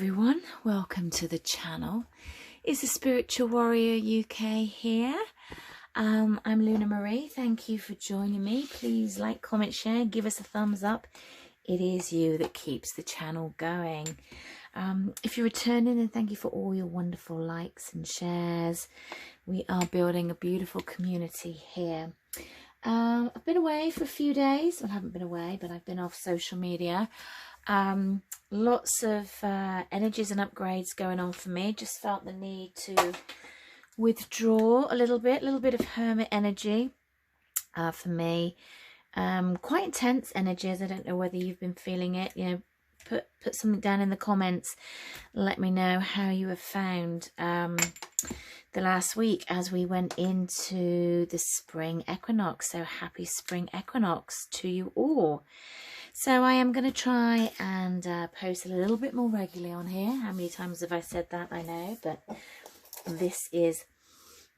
everyone, welcome to the channel. It's the Spiritual Warrior UK here. I'm Luna Marie. Thank you for joining me. Please like, comment, share, give us a thumbs up. It is you that keeps the channel going. If you're returning, then thank you for all your wonderful likes and shares. We are building a beautiful community here. I've been away for a few days. Well, I haven't been away, but I've been off social media. Lots of energies and upgrades going on for me. Just felt the need to withdraw a little bit of hermit energy for me. Quite intense energies. I don't know whether you've been feeling it. You know, put something down in the comments. Let me know how you have found the last week as we went into the spring equinox. So happy spring equinox to you all. So I am going to try and post a little bit more regularly on here. How many times have I said that? I know, but this is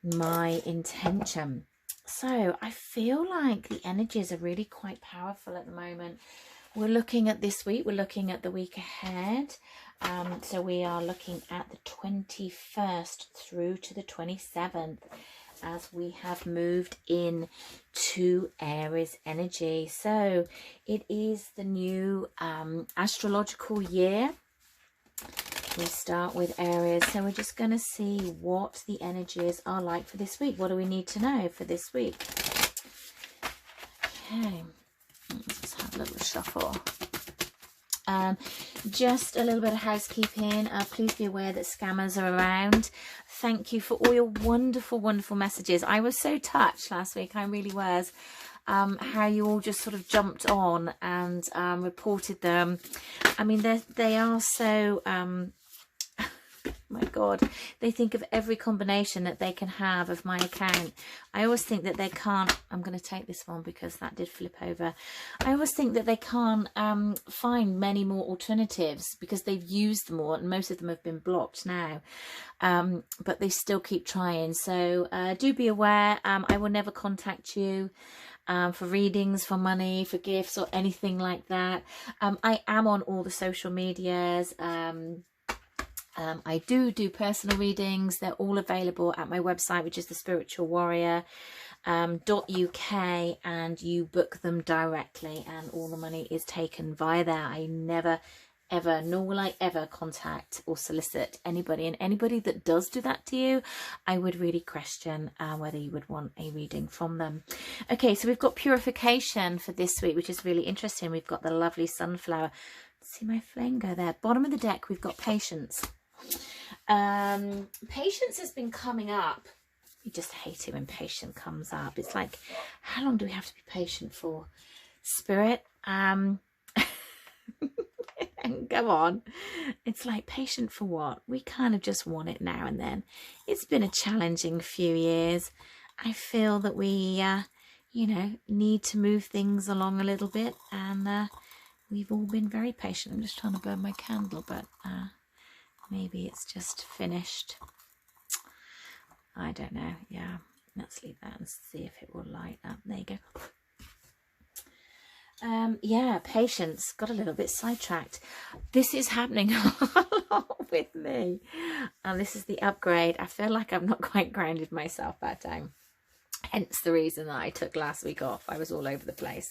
my intention. So I feel like the energies are really quite powerful at the moment. We're looking at this week. We're looking at the week ahead. So we are looking at the 21st through to the 27th. As we have moved in to Aries energy. So it is the new astrological year. We start with Aries. So we're just going to see what the energies are like for this week. What do we need to know for this week? Okay, let's just have a little shuffle. Just a little bit of housekeeping. Please be aware that scammers are around. Thank you for all your wonderful messages. I was so touched last week. I really was. How you all just sort of jumped on and reported them. I mean, they are so my God, they think of every combination that they can have of my account. I always think that they can't, I'm going to take this one because that did flip over. I always think that they can't find many more alternatives because they've used them all and most of them have been blocked now. But they still keep trying. So do be aware, I will never contact you for readings, for money, for gifts or anything like that. I am on all the social medias. I do personal readings. They're all available at my website, which is thespiritualwarrior.uk, and you book them directly and all the money is taken via there. I never ever, nor will I ever contact or solicit anybody, and anybody that does do that to you, I would really question whether you would want a reading from them. Okay, so we've got purification for this week, which is really interesting. We've got the lovely sunflower. See my flame go there. Bottom of the deck, we've got patience. Patience has been coming up. You just hate it when patience comes up. It's like, how long do we have to be patient for? Spirit, and go on. It's like, patient for what? We kind of just want it now and then. It's been a challenging few years. I feel that we you know, need to move things along a little bit, and we've all been very patient. I'm just trying to burn my candle, but maybe it's just finished. I don't know. Yeah, let's leave that and see if it will light up. There you go. Yeah, patience. Got a little bit sidetracked. This is happening a lot with me. And this is the upgrade. I feel like I've not quite grounded myself that time. Hence the reason that I took last week off. I was all over the place.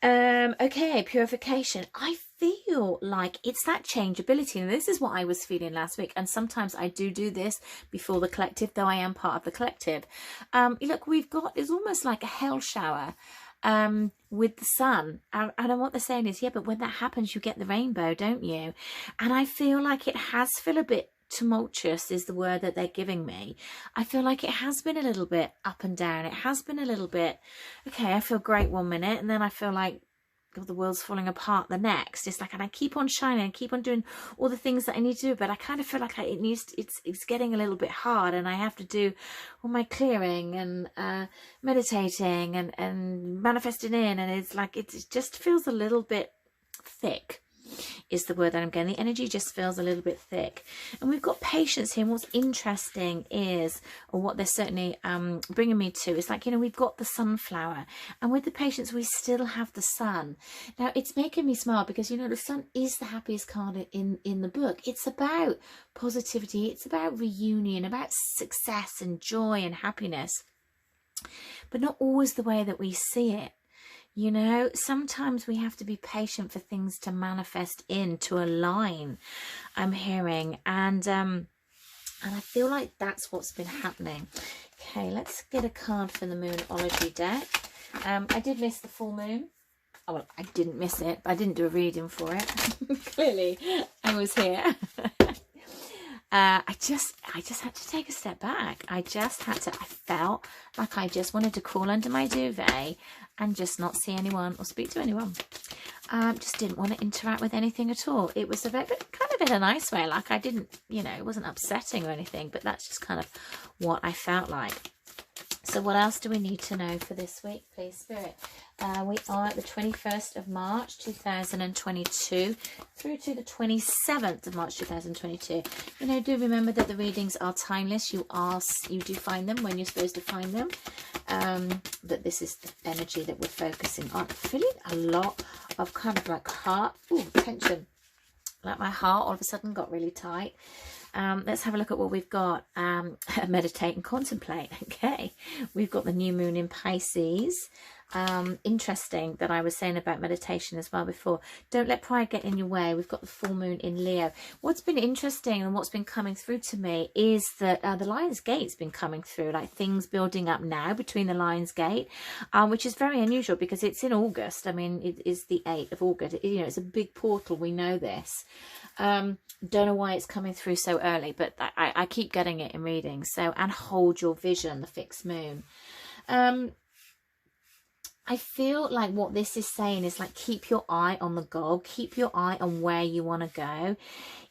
Okay, purification. I feel like it's that changeability. And this is what I was feeling last week. And sometimes I do this before the collective, though I am part of the collective. Look, we've got, it's almost like a hell shower with the sun. And what they're saying is, yeah, but when that happens, you get the rainbow, don't you? And I feel like it has felt a bit tumultuous is the word that they're giving me. I feel like it has been a little bit up and down. It has been a little bit, okay, I feel great one minute, and then I feel like, God, the world's falling apart the next. It's like, and I keep on shining and keep on doing all the things that I need to do, but I kind of feel like it's getting a little bit hard, and I have to do all my clearing and meditating and manifesting in, and it's like it just feels a little bit thick. is the word that I'm getting. The energy just feels a little bit thick. And we've got patience here. And what's interesting is, or what they're certainly bringing me to, is like, you know, we've got the sunflower. And with the patience, we still have the sun. Now, it's making me smile because, you know, the sun is the happiest card in the book. It's about positivity. It's about reunion, about success and joy and happiness. But not always the way that we see it. You know, sometimes we have to be patient for things to manifest to align, I'm hearing. And I feel like that's what's been happening. Okay, let's get a card for the Moonology deck. I did miss the full moon. Oh, well, I didn't miss it, but I didn't do a reading for it. Clearly, I was here. I just had to take a step back. I felt like I just wanted to crawl under my duvet and just not see anyone or speak to anyone. Just didn't want to interact with anything at all. It was kind of in a nice way. Like I didn't, you know, it wasn't upsetting or anything, but that's just kind of what I felt like. So what else do we need to know for this week, please, Spirit? We are at the 21st of March 2022 through to the 27th of March 2022. You know, do remember that the readings are timeless. You do find them when you're supposed to find them. But this is the energy that we're focusing on. Feeling a lot of kind of like heart, tension. Like my heart all of a sudden got really tight. Let's have a look at what we've got. Meditate and contemplate. Okay, we've got the new moon in Pisces. Interesting that I was saying about meditation as well before. Don't let pride get in your way. We've got the full moon in Leo. What's been interesting and what's been coming through to me is that the Lion's Gate's been coming through, like things building up now between the Lion's Gate, which is very unusual because it's in August. I mean, it is the 8th of August. You know, it's a big portal. We know this. Don't know why it's coming through so early, but I keep getting it in readings. So, and hold your vision, the fixed moon. I feel like what this is saying is like, keep your eye on the goal, keep your eye on where you want to go.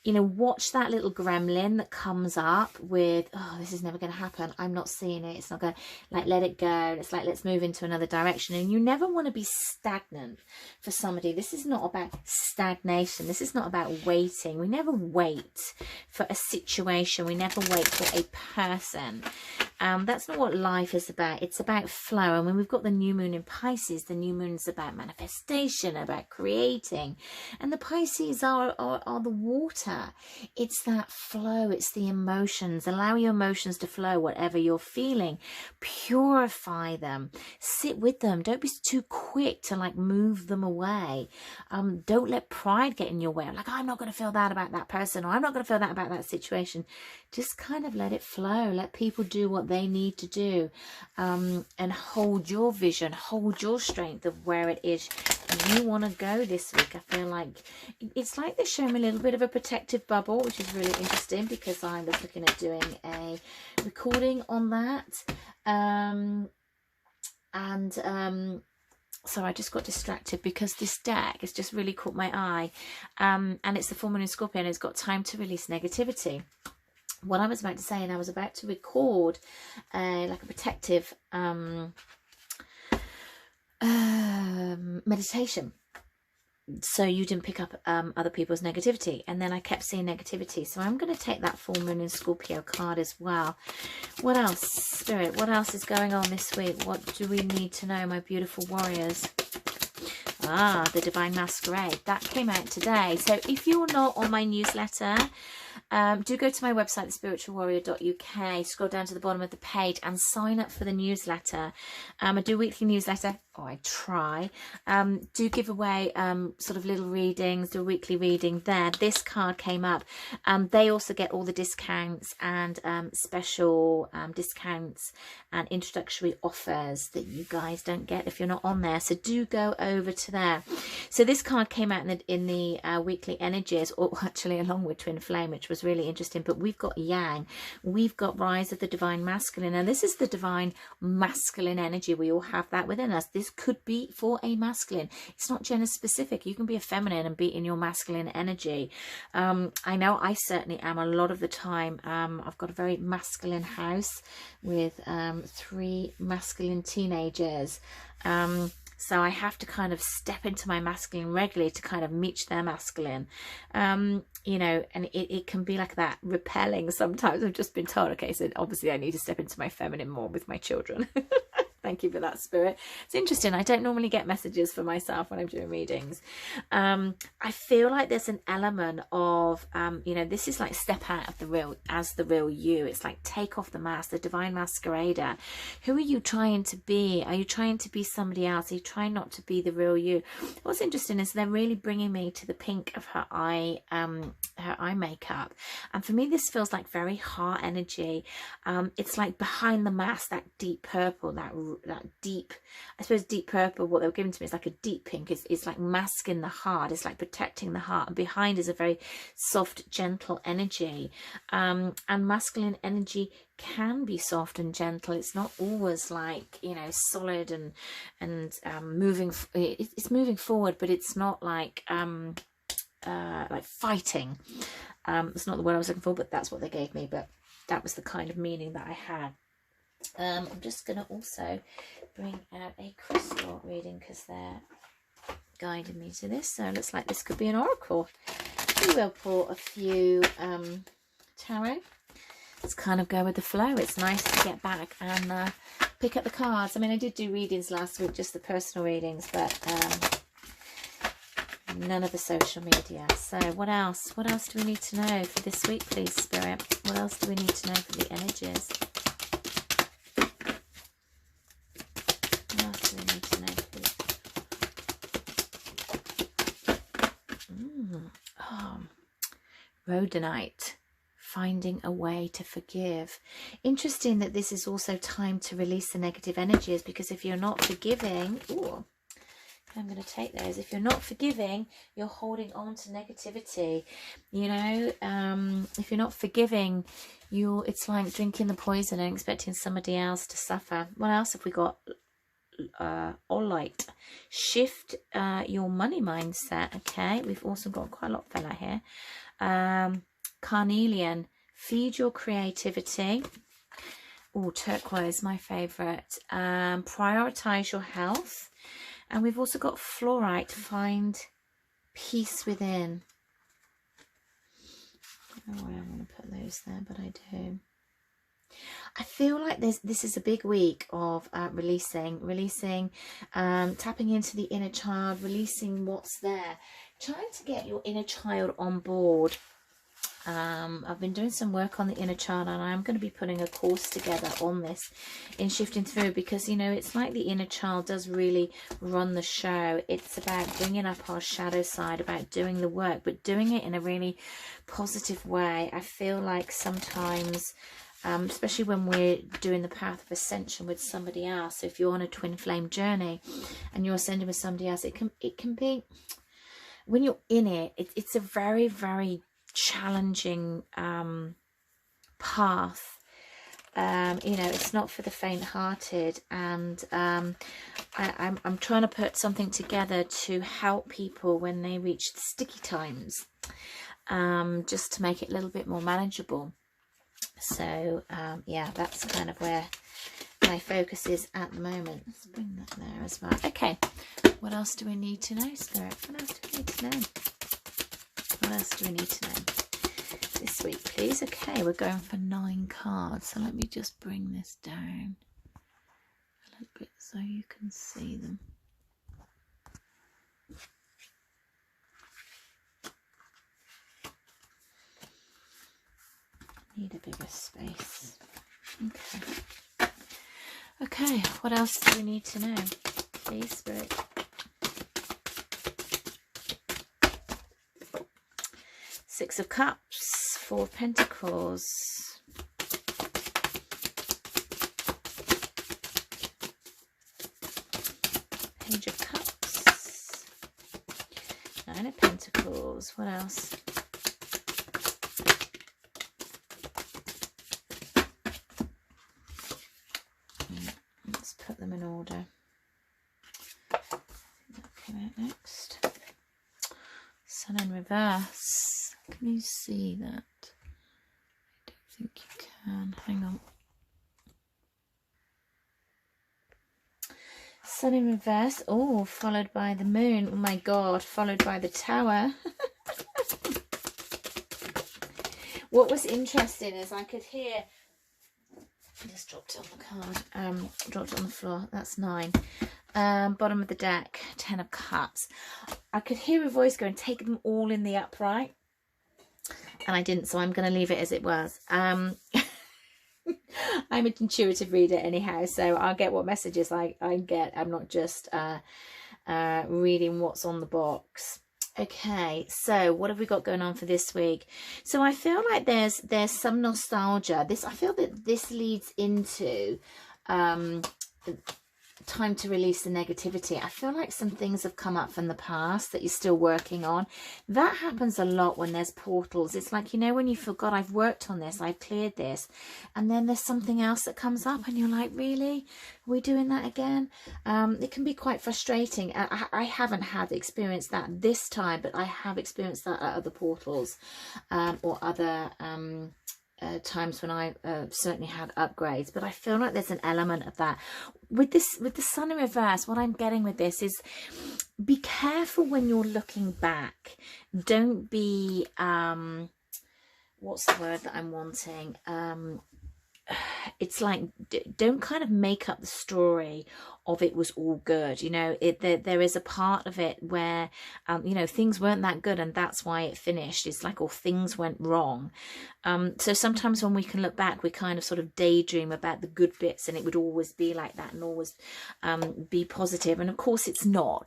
You know, watch that little gremlin that comes up with, oh, this is never going to happen. I'm not seeing it. It's not going to, like, let it go. It's like, let's move into another direction. And you never want to be stagnant for somebody. This is not about stagnation. This is not about waiting. We never wait for a situation. We never wait for a person. That's not what life is about. It's about flow. And when we've got the new moon in Pisces, the new moon is about manifestation, about creating. And the Pisces are the water. It's that flow. It's the emotions. Allow your emotions to flow, whatever you're feeling. Purify them. Sit with them. Don't be too quick to like move them away. Don't let pride get in your way. Like, I'm not going to feel that about that person, or I'm not going to feel that about that situation. Just kind of let it flow. Let people do what they need to do, and hold your vision, hold your strength of where it is you want to go this week. I feel like it's like they're showing me a little bit of a protective bubble, which is really interesting because I was looking at doing a recording on that, so I just got distracted because this deck has just really caught my eye, and it's the full moon in Scorpio, and it's got time to release negativity. What I was about to say, and I was about to record like a protective meditation, so you didn't pick up other people's negativity, and then I kept seeing negativity. So I'm going to take that full moon in Scorpio card as well. What else, Spirit? What else is going on this week? What do we need to know, my beautiful warriors? The Divine Masquerade, that came out today. So if you're not on my newsletter, do go to my website, thespiritualwarrior.uk, scroll down to the bottom of the page and sign up for the newsletter. I do a weekly newsletter, or I try. Do give away sort of little readings, do a weekly reading there. This card came up. They also get all the discounts and special discounts and introductory offers that you guys don't get if you're not on there. So do go over to there. So this card came out in the weekly energies, or actually along with Twin Flame, which was really interesting. But we've got Yang, we've got Rise of the Divine Masculine, and this is the Divine Masculine energy. We all have that within us. This could be for a masculine. It's not gender specific. You can be a feminine and be in your masculine energy. I know I certainly am a lot of the time. I've got a very masculine house with 3 masculine teenagers. So I have to kind of step into my masculine regularly to kind of meet their masculine. You know, and it can be like that, repelling sometimes. I've just been told, okay, so obviously I need to step into my feminine more with my children. Thank you for that, Spirit. It's interesting. I don't normally get messages for myself when I'm doing readings. I feel like there's an element of, you know, this is like step out of the real, as the real you. It's like take off the mask, the divine masquerader. Who are you trying to be? Are you trying to be somebody else? Are you trying not to be the real you? What's interesting is they're really bringing me to the pink of her eye makeup. And for me, this feels like very heart energy. It's like behind the mask, that deep purple, that deep, I suppose deep purple, what they were giving to me is like a deep pink. It's like masking the heart, it's like protecting the heart, and behind is a very soft, gentle energy. And masculine energy can be soft and gentle. It's not always like, you know, solid and moving. It's moving forward, but it's not like fighting. It's not the word I was looking for, but that's what they gave me. But that was the kind of meaning that I had. I'm just going to also bring out a crystal reading because they're guiding me to this. So it looks like this could be an oracle. We will pull a few tarot. Let's kind of go with the flow. It's nice to get back and pick up the cards. I mean, I did do readings last week, just the personal readings, but none of the social media. So what else? What else do we need to know for this week, please, Spirit? What else do we need to know for the energies? What else do we need to know, please? Rhodonite. Finding a way to forgive. Interesting that this is also time to release the negative energies, because if you're not forgiving, ooh, I'm going to take those. If you're not forgiving, you're holding on to negativity. You know, if you're not forgiving, it's like drinking the poison and expecting somebody else to suffer. What else have we got? All light. Shift your money mindset. Okay, we've also got quite a lot of fella here. Carnelian, feed your creativity. Oh, turquoise, my favorite. Prioritize your health. And we've also got fluorite, find peace within. I don't know where I want to put those there, but I do. I feel like this is a big week of releasing, tapping into the inner child, releasing what's there, trying to get your inner child on board. I've been doing some work on the inner child, and I'm going to be putting a course together on this in shifting through, because, you know, it's like the inner child does really run the show. It's about bringing up our shadow side, about doing the work, but doing it in a really positive way. I feel like sometimes, especially when we're doing the path of ascension with somebody else, so if you're on a twin flame journey and you're ascending with somebody else, it can be, when you're in it, it's a very, very challenging path. You know, it's not for the faint-hearted, and I'm trying to put something together to help people when they reach the sticky times, just to make it a little bit more manageable. So yeah, that's kind of where my focus is at the moment. Let's bring that there as well. Okay, what else do we need to know, Spirit? What else do we need to know? What else do we need to know this week, please? Okay, we're going for 9 cards. So let me just bring this down a little bit so you can see them. Need a bigger space. Okay. Okay, what else do we need to know, please, Spirit? Six of Cups, 4 of Pentacles, Page of Cups, 9 of Pentacles. What else? Let's put them in order. That came out next. Sun in reverse. Can you see that? I don't think you can. Hang on. Sun in reverse. Oh, followed by the moon. Oh my God, followed by the tower. What was interesting is I could hear, I just dropped it on the card, dropped it on the floor, that's 9. Bottom of the deck, 10 of Cups. I could hear a voice going, take them all in the upright. And I didn't, so I'm going to leave it as it was. I'm an intuitive reader anyhow, so I'll get what messages I get. I'm not just reading what's on the box. Okay, so what have we got going on for this week? So I feel like there's some nostalgia. I feel that this leads into time to release the negativity. I feel like some things have come up from the past that you're still working on. That happens a lot when there's portals. It's like, you know, when you feel, God, I've worked on this, I've cleared this, and then there's something else that comes up and you're like, really? Are we doing that again? It can be quite frustrating. I haven't had experienced that this time, but I have experienced that at other portals or other times when I certainly had upgrades. But I feel like there's an element of that with the Sun in reverse. What I'm getting with this is, be careful when you're looking back. Don't be what's the word that I'm wanting, it's like, don't kind of make up the story of it was all good. You know, there is a part of it where you know, things weren't that good and that's why it finished. It's like, or things went wrong. So sometimes when we can look back, we kind of sort of daydream about the good bits, and it would always be like that and always be positive. And of course it's not,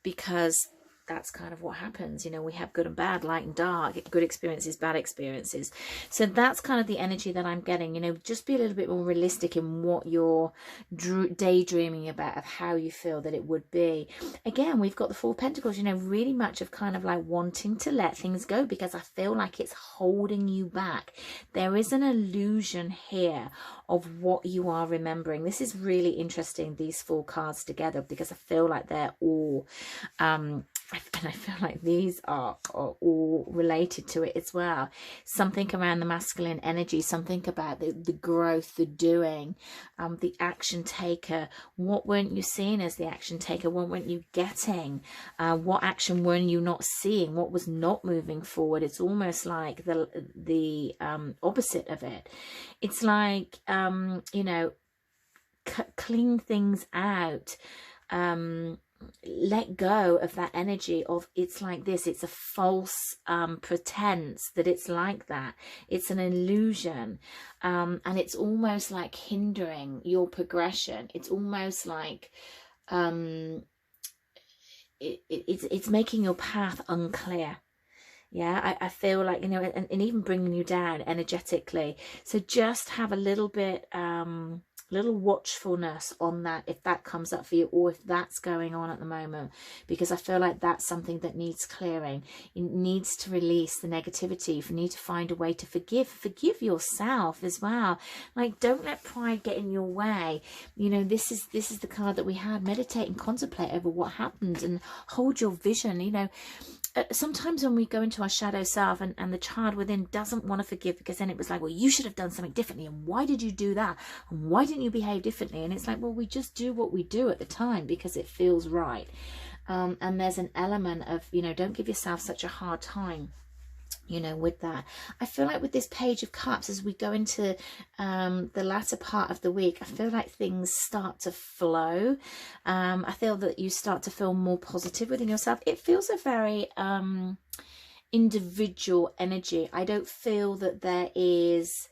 because that's kind of what happens. You know, we have good and bad, light and dark, good experiences, bad experiences. So that's kind of the energy that I'm getting. You know, just be a little bit more realistic in what you're daydreaming about, of how you feel that it would be. Again, we've got the Four of Pentacles, you know, really much of kind of like wanting to let things go, because I feel like it's holding you back. There is an illusion here of what you are remembering. This is really interesting, these 4 cards together, because I feel like they're all and I feel like these are all related to it as well. Something around the masculine energy, something about the growth, the doing, the action taker. What weren't you seeing as the action taker? What weren't you getting? What action weren't you not seeing? What was not moving forward? It's almost like the opposite of it. It's like, you know, clean things out, let go of that energy of it's like this. It's a false pretense that it's like that. It's an illusion, and it's almost like hindering your progression. It's almost like it's making your path unclear. Yeah, I feel like, you know, and even bringing you down energetically. So just have a little bit, little watchfulness on that, if that comes up for you, or if that's going on at the moment, because I feel like that's something that needs clearing. It needs to release the negativity. You need to find a way to forgive yourself as well. Like, don't let pride get in your way. You know, this is the card that we had. Meditate and contemplate over what happened and hold your vision. You know, sometimes when we go into our shadow self and the child within doesn't want to forgive, because then it was like, well, you should have done something differently, and why did you do that, and why didn't you behave differently? And it's like, well, we just do what we do at the time because it feels right. And there's an element of, you know, don't give yourself such a hard time, you know, with that. I feel like with this Page of Cups, as we go into the latter part of the week, I feel like things start to flow. I feel that you start to feel more positive within yourself. It feels a very individual energy. I don't feel that there is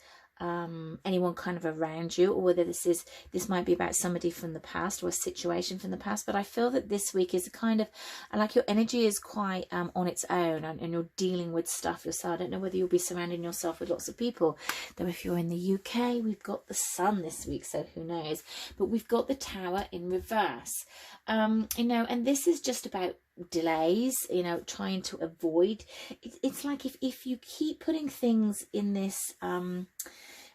anyone kind of around you, or whether this might be about somebody from the past or a situation from the past. But I feel that this week is a kind of, like, your energy is quite on its own, and you're dealing with stuff yourself. I don't know whether you'll be surrounding yourself with lots of people, though if you're in the UK, we've got the Sun this week, so who knows. But we've got the Tower in reverse, you know, and this is just about delays, you know, trying to avoid. It's like if you keep putting things in this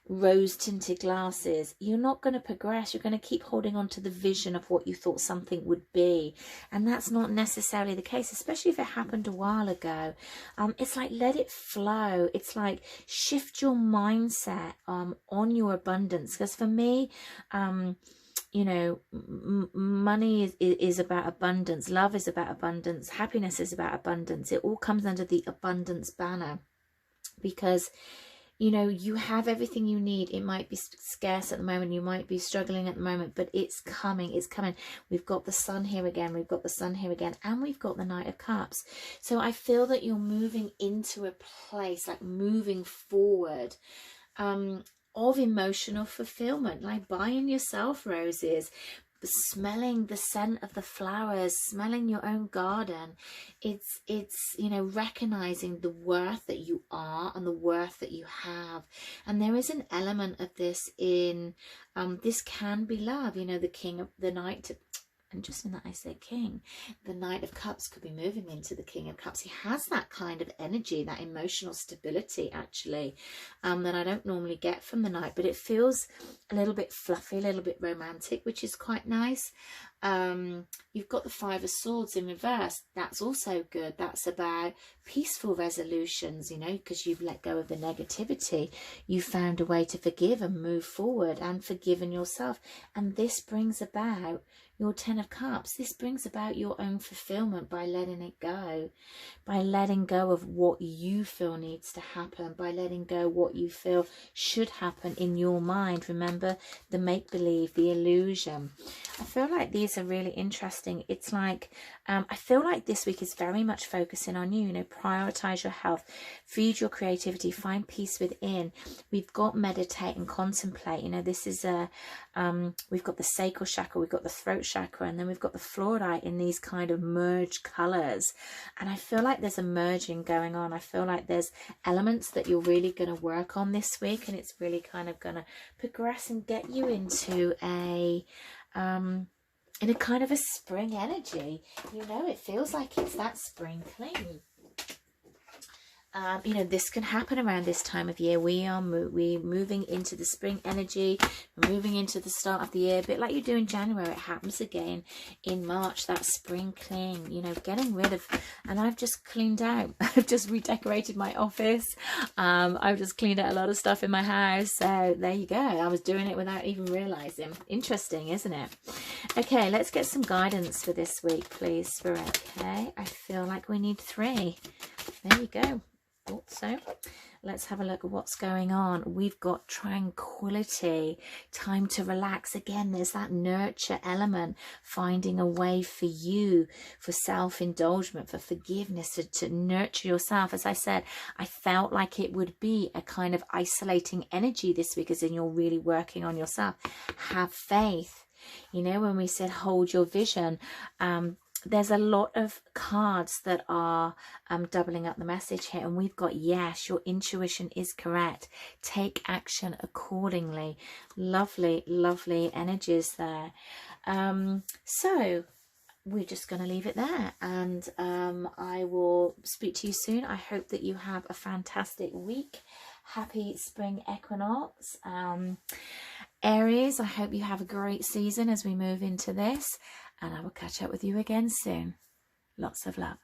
rose tinted glasses, you're not going to progress. You're going to keep holding on to the vision of what you thought something would be, and that's not necessarily the case, especially if it happened a while ago. It's like, let it flow. It's like, shift your mindset on your abundance, because for me, you know, money is about abundance, love is about abundance, happiness is about abundance. It all comes under the abundance banner, because you know, you have everything you need. It might be scarce at the moment, you might be struggling at the moment, but it's coming, it's coming. We've got the sun here again, we've got the sun here again, and we've got the Knight of Cups. So I feel that you're moving into a place, like moving forward, of emotional fulfillment, like buying yourself roses, smelling the scent of the flowers, smelling your own garden. It's you know, recognizing the worth that you are and the worth that you have. And there is an element of this in this can be love, you know, the king of the knight, and just in that I said king, the Knight of Cups could be moving into the King of Cups. He has that kind of energy, that emotional stability actually, that I don't normally get from the Knight, but it feels a little bit fluffy, a little bit romantic, which is quite nice. You've got the Five of Swords in reverse. That's also good. That's about peaceful resolutions, you know, because you've let go of the negativity. You've found a way to forgive and move forward and forgiven yourself. And this brings about your Ten of Cups. This brings about your own fulfillment by letting it go, by letting go of what you feel needs to happen, by letting go what you feel should happen in your mind. Remember the make-believe, the illusion. I feel like these are really interesting. It's like, I feel like this week is very much focusing on you, you know, prioritize your health, feed your creativity, find peace within. We've got meditate and contemplate, you know, this is a, we've got the sacral chakra, we've got the throat chakra, and then we've got the fluorite in these kind of merged colors. And I feel like there's a merging going on. I feel like there's elements that you're really going to work on this week, and it's really kind of going to progress and get you into a in a kind of a spring energy. You know, it feels like it's that spring cling. You know, this can happen around this time of year. We're moving into the spring energy, we're moving into the start of the year, a bit like you do in January. It happens again in March, that spring cling, you know, getting rid of, and I've just cleaned out, I've just redecorated my office, I've just cleaned out a lot of stuff in my house. So there you go, I was doing it without even realizing. Interesting, isn't it? Okay, let's get some guidance for this week, please, Spirit. Okay, I feel like we need 3. There you go. So let's have a look at what's going on. We've got tranquility, time to relax. Again, there's that nurture element, finding a way for you, for self-indulgence, for forgiveness, to nurture yourself. As I said, I felt like it would be a kind of isolating energy this week, as in you're really working on yourself. Have faith. You know, when we said hold your vision, there's a lot of cards that are doubling up the message here, and we've got yes, your intuition is correct, take action accordingly. Lovely, lovely energies there. So we're just going to leave it there, and I will speak to you soon. I hope that you have a fantastic week. Happy spring equinox. Aries, I hope you have a great season as we move into this, and I will catch up with you again soon. Lots of love.